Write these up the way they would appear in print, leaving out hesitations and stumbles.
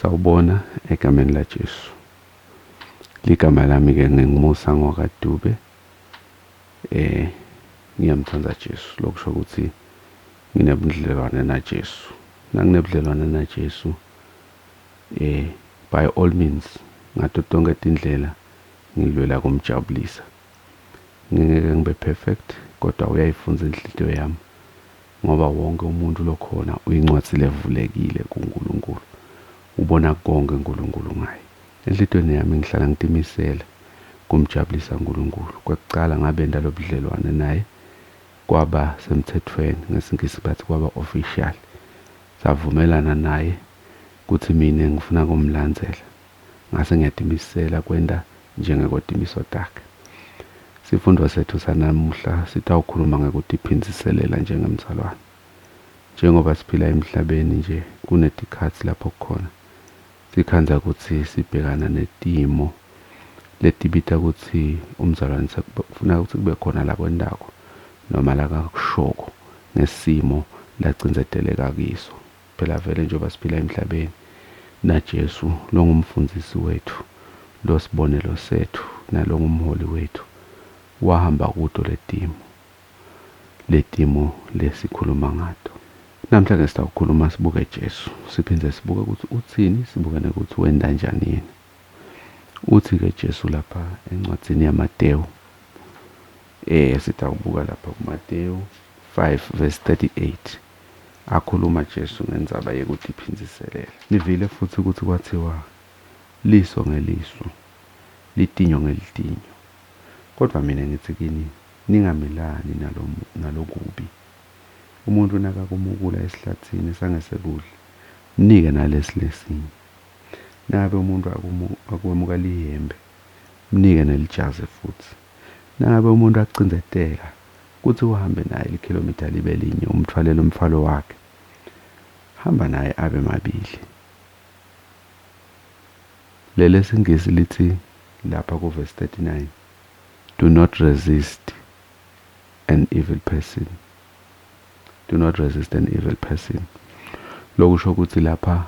Sawubona egameni laJesu. Ligama lami-ke nginguMusa ngokaDube. Ngiyamthanda Jesu. Lokusho ukuthi nginebudlelwane naJesu. Nanginebudlelwane naJesu by all means ngato tonke tindlela ngilwela kumjabulisa. Ngingeke ngibe perfect kodwa uyayifunza inhliziyo yami ngoba wonke umuntu lokhona uyincwadi levulekile kuNkulunkulu. Ubona konke uNkulunkulu ngaye. Enhlizweni yami ngihlala ngitimisela kumjabulisa uNkulunkulu. Kwekucala ngabe ndalobudlelwane naye kwaba semthethweni, ngesingisi bathi kwaba official. Savumelana naye ukuthi mina ngifuna kumlandzela. Ngase ngiyatimisela kwenda njengekotimiso takhe. Sifundo sethu sanamuhla sitawukhuluma ngekutiphinziselela njengemzalwane. Njengoba siphila emhlabeni nje kunetikhatsi lapho khona sikhandza ukuthi sibhekana netimo letibita ukuthi umzalwane sekufuna ukuthi kube khona la kwendako noma la kakushoko ngesimo lacindzeteleka kiso. Phela vele njengoba siphila emhlabeni naJesu lo ngumfundisi wethu, lo sibonelo sethu nalo ngumholi wethu wahamba kuto letimo lesikhuluma ngato. Namhlanje sitawukhuluma sibuke Jesu, siphinde sibuke ukuthi uthini, sibuke nokuthi wenda njani yena. Uthi-ke Jesu lapha encwadzini yaMateyu, sitawubuka lapha kuMateyu 5:38. Akhuluma Jesu ngendzaba yekutiphinziselela. Nivile futhi ukuthi kwathiwa liso ngeliso, litinyo ngelitinyo. Kodwa mina ngithi kini ningamelani nalokubi. Umuntu nakakumukula esihlathini sangesekudla, mnike nalesi lesinye. Nabe umuntu akwemukela lihembe, mnike nelijazi futhi. Nabe umuntu acindzetela kuthi uhambe naye ikhilomitha libe linye umthwalele umthwalo wakhe, hamba naye abe mabili. Lele singisi lithi lapha ku-verse 39, do not resist an evil person. Do not resist an evil person. Lokusho ukuthi lapha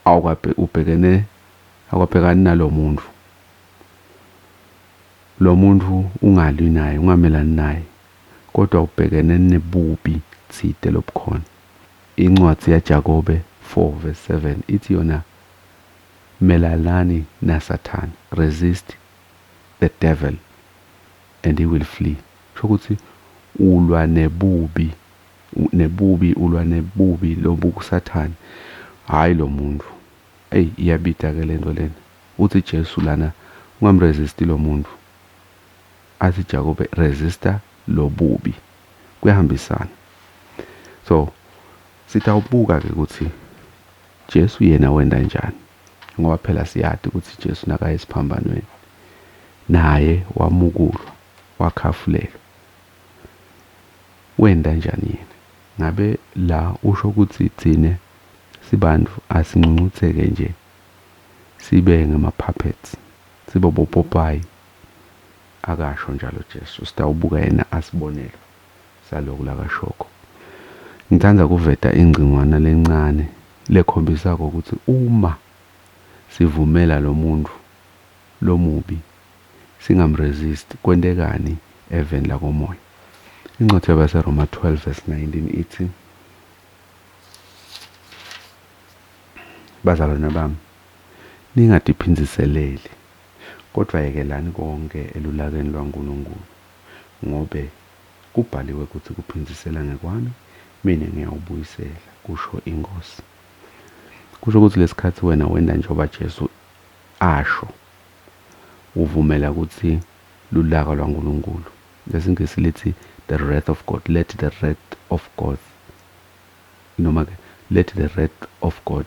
awukabhekani nalo muntu. Lo muntu ungalwi naye, ungamelani naye, kodwa ubhekene nebubi tsite lobukhona. Incwadi yaJakobe 4:7 ithi yona melalani naSathane, resist the devil and he will flee. Shokuthi ulwa nebubi ulwa nebubi lobukusathane, hayi lo muntu. Iyabita ke lento lena. Uthi Jesu lana ungamresist lo muntu. Athi Jakobe resista lo bubi. Kuyahambisana. So sitawubuka ke ukuthi Jesu yena wenda njani. Ngoba phela siyazi ukuthi Jesu nakaye esiphambanweni naye wamukulwa, wakhafulelwa. Wenda njani yena? Ngabe la usho ukuthi thine sibantu asincunutheke nje sibe ngama-puppets, sibe bopopayi. Akasho njalo Jesu. Sitawubuka yena asibonelo saloku lakashoko. Ngithanda kuveta ingcingwana lencane lekhombisa ukuthi uma sivumela lo muntu lomubi singamresist kwentekani eveni lakomoya. Incwadi yabaseRoma 12:19 ithi, bazalwane bami, ningatiphinziseleli kodwa yekelani konke elulakeni lwaNkulunkulu, ngobe kubhaliwe ukuthi kuphinzisela ngekwami, mina ngiyawubuyisela, kusho iNkosi. Kusho ukuthi lesikhathi wena wenda njengoba Jesu asho, uvumela ukuthi lulaka lwaNkulunkulu. Lesingisi lithi the wrath of God, let the wrath of God, let the wrath of God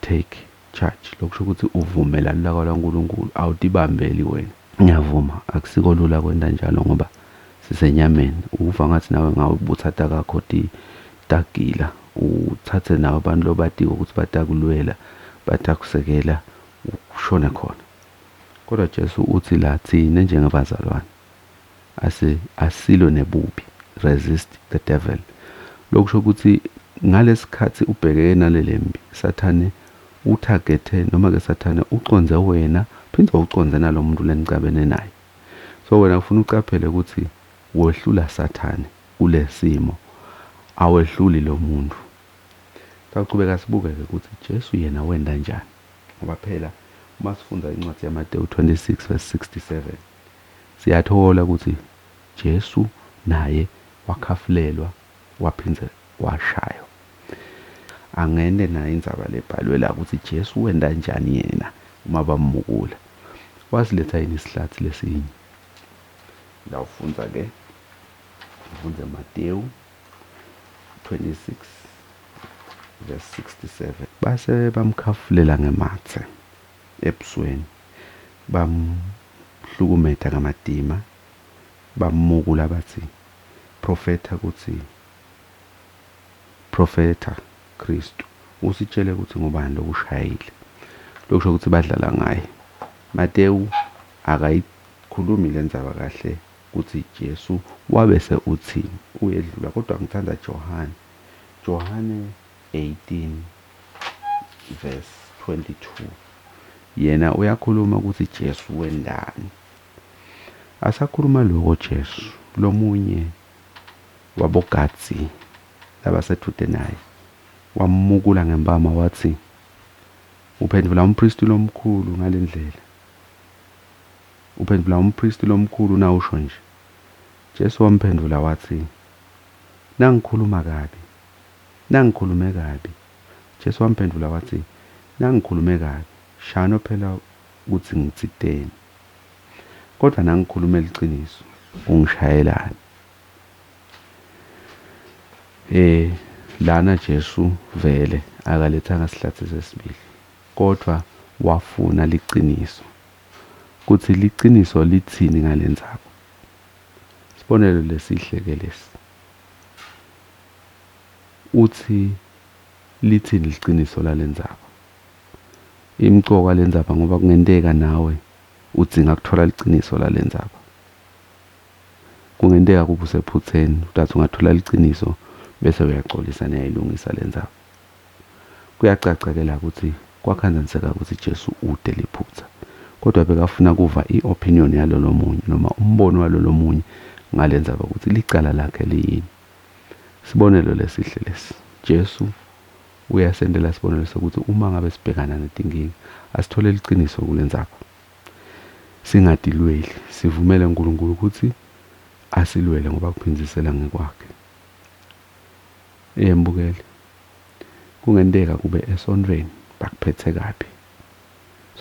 take charge. Lokusho ukuthi uvumela lulaka lwaNkulunkulu, awutibambeli wena. Ngiyavuma akusiko lula kwenda njalo ngoba sisenyameni. Uva ngathi nawe ngawe ubuthatha kakho tagila, uthathe nawe abantu lobatiko ukuthi batakulwela, batakusekela ushone khona. Kodwa Jesu uthi la thina njengabazalwane asilo nebubi, resist the devil. Lokusho ukuthi ngalesikhathi ubhekene nalelembi, Sathane utargethe noma ke Sathane uconze wena phinde uconze nalo muntu lenicabene naye. So wena ufuna ucaphele ukuthi wehlula Sathane kulesimo awehluli lo muntu. Sawuqhubeka sibuke-ke ukuthi Jesu yena wenda njani, ngoba phela uma sifunda incwadi yaMateyu 26 verse 67 siyathola ukuthi Jesu naye wakhafulelwa waphindze washaywa. Angene nayo indzaba lebhalwe la ukuthi Jesu wenda njani yena uma bamukula. Wasiletha yini isihlathi lesinye la ufunza-ke ufunze Mateyu 26 verse 67 base bamkhafulela ngemathe ebusweni, bamhlukumeza ngamadima, bamukula bathi profeta Kristu usitshele ukuthi ngubani lokushayile. Lokusho ukuthi badlala ngaye. Mateyu akayikhulumi le ndzaba kahle ukuthi Jesu wabese uthini uyedlula, kodwa ngithanda Johane 18 verse 22 yena uyakhuluma ukuthi Jesu wendani. Asakhuluma lokho Jesu lomunye wabogatsi labasethude naye wamukula ngempama wathi uphendula umpristi lomkhulu ngalendlela, uphendula umpristi lomkhulu na usho nje. Jesu wamphendula wathi nangikhulume kabi. Jesu wamphendula wathi nangikhulume kabi shano phela ukuthi ngitsiteni, kodwa nangikhulume iqiniso ungishayelani. Lana Jesu vele akalethanga isihlathi sesibili, kodwa wafuna liqiniso kuthi liqiniso lithini ngalendzaba. Sibonelo lesihleke lesi uthi lithini liqiniso lalendzaba. Imcoka lendzaba ngoba kungenteka nawe udzinga kuthola liqiniso lalendzaba. Kungenteka kube usephutheni uthi ungathola liqiniso bese uyaxolisa neyayilungisa lendzaba. Kuyacaca-ke la ukuthi kwakhanzaniseka ukuthi Jesu ude liphutha, kodwa bekafuna kuva i-opinion yalolo munye noma umbono walolo munye ngalendzaba ukuthi licala lakhe liyini. Sibonelo lesihle lesi, Jesu uyasendela sibonelo sokuthi uma ngabe sibhekana netinkinga asithole liqiniso kulendzaba, singadilweli, sivumele uNkulunkulu ukuthi asilwele ngoba kuphinzisela ngekwakhe. Mbukele, kungenteka kube esontweni bakuphethe kabi,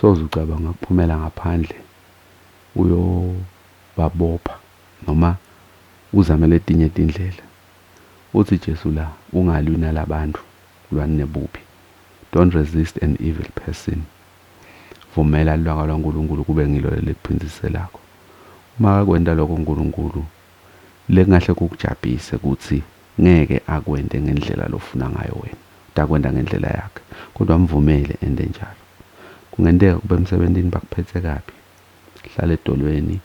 soze ucabanga ukuphumela ngaphandle uyobabopha noma uzamele etinye izindlela. Uthi Jesu la ungalwi nalabantu, lwani nebubi. Don't resist an evil person. Vumela lwaka lwaNkulunkulu kube ngilo leliphindziselako. Uma kwenda lokho uNkulunkulu lengahle kukujabulise ukuthi ngeke akwende ngendlela lofuna ngayo wena, utakwenda ngendlela yakhe, kodwa mvumele ende njalo. Kungenteka kube emsebentini bakuphethe kabi, hlala edolweni,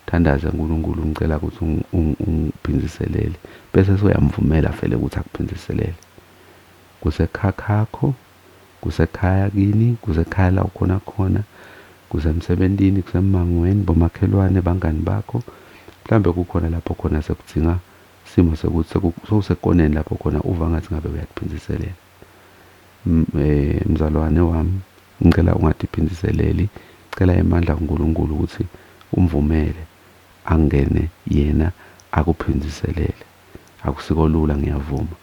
thandaze uNkulunkulu ngicela ukuthi ungiphindiselele, bese soyamvumela vele ukuthi akuphindiselele. Kusekhakhakho, kusekhaya kini, kusekhaya la ukhona khona, kusemsebentini, kusemangweni, bomakhelwane, bangani bakho. Mhlambe kukhona lapho khona sekudzinga simo sekuthi sewusekoneni lapho khona uva ngathi ngabe uyakuphindiselela. Mzalwane wami, ngicela ungatiphindiseleli, ngicela emandla kuNkulunkulu ukuthi umvumele angene yena akuphindiselele. Akusiko lula, ngiyavuma.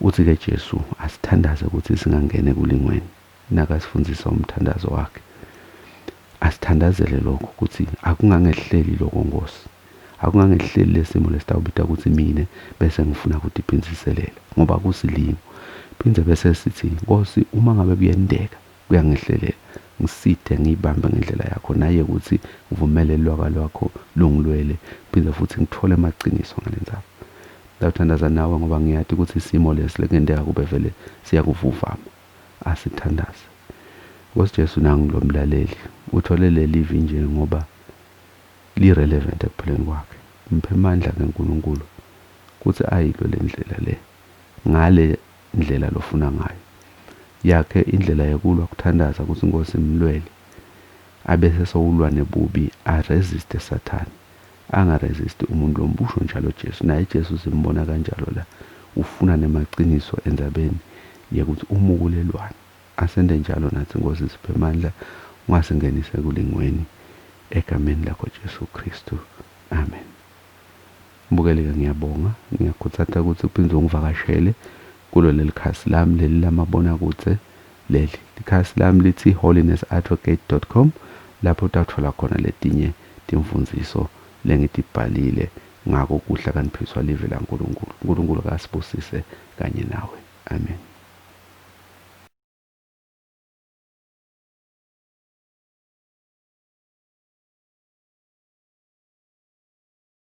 Uthi-ke Jesu asithandaze ukuthi singangene kulingweni, nakasifundisa umthandazo wakhe. Asithandazele lokho ukuthi akungangehleli lokho Nkosi, akungangehleli lesimo lesitawubita ukuthi mina bese ngifuna ukuthi iphindiselela ngoba kusilimo. Phindze bese sithi Nkosi, uma ngabe kuyendeka kuyangehlelela, ngisithe ngiyibambe ngendlela yakho, naye ukuthi uvumele lwaka lwakho lungilwele, phindze futhi ngithole amaqiniso ngalendzaba. Ngiyathandaza nawe ngoba ngiyathi ukuthi isimo lesi lekuyendeka kube vele siyakuvuvama. Asithandaze. Nkosi Jesu, nangu lo mlaleli uthole leli livi nje ngoba li-relevant ekuphileni kwakhe. Mphe amandla kaNkulunkulu ukuthi ayilwe le ndlela le ngale ndlela lofuna ngayo. yakhe indlela yokulwa kuthandaza ukuthi inkosi imlwele, abese sowulwa nebubi, aresiste Sathane, angaresist umuntu lombusho njalo Jesu. Naye Jesu simbona kanjalo la, ufuna nemaqiniso endzabeni yekuthi umukulelwane. Asende njalo nathi Nkosi siphe amandla, ungasingenise kulingweni, egameni lakho Jesu Kristu, amen. Mbukeli-ke ngiyabonga, ngiyakhuthaza ukuthi uphinde ungivakashele kulo leli khasi lami leli lamabonakudze leli. Ikhasi lami lithi holiness-advocate.com, lapho utathola khona letinye timfundiso lengitibhalile ngako kuhlakaniphiswa live laNkulunkulu. uNkulunkulu kasibusise kanye nawe, amen.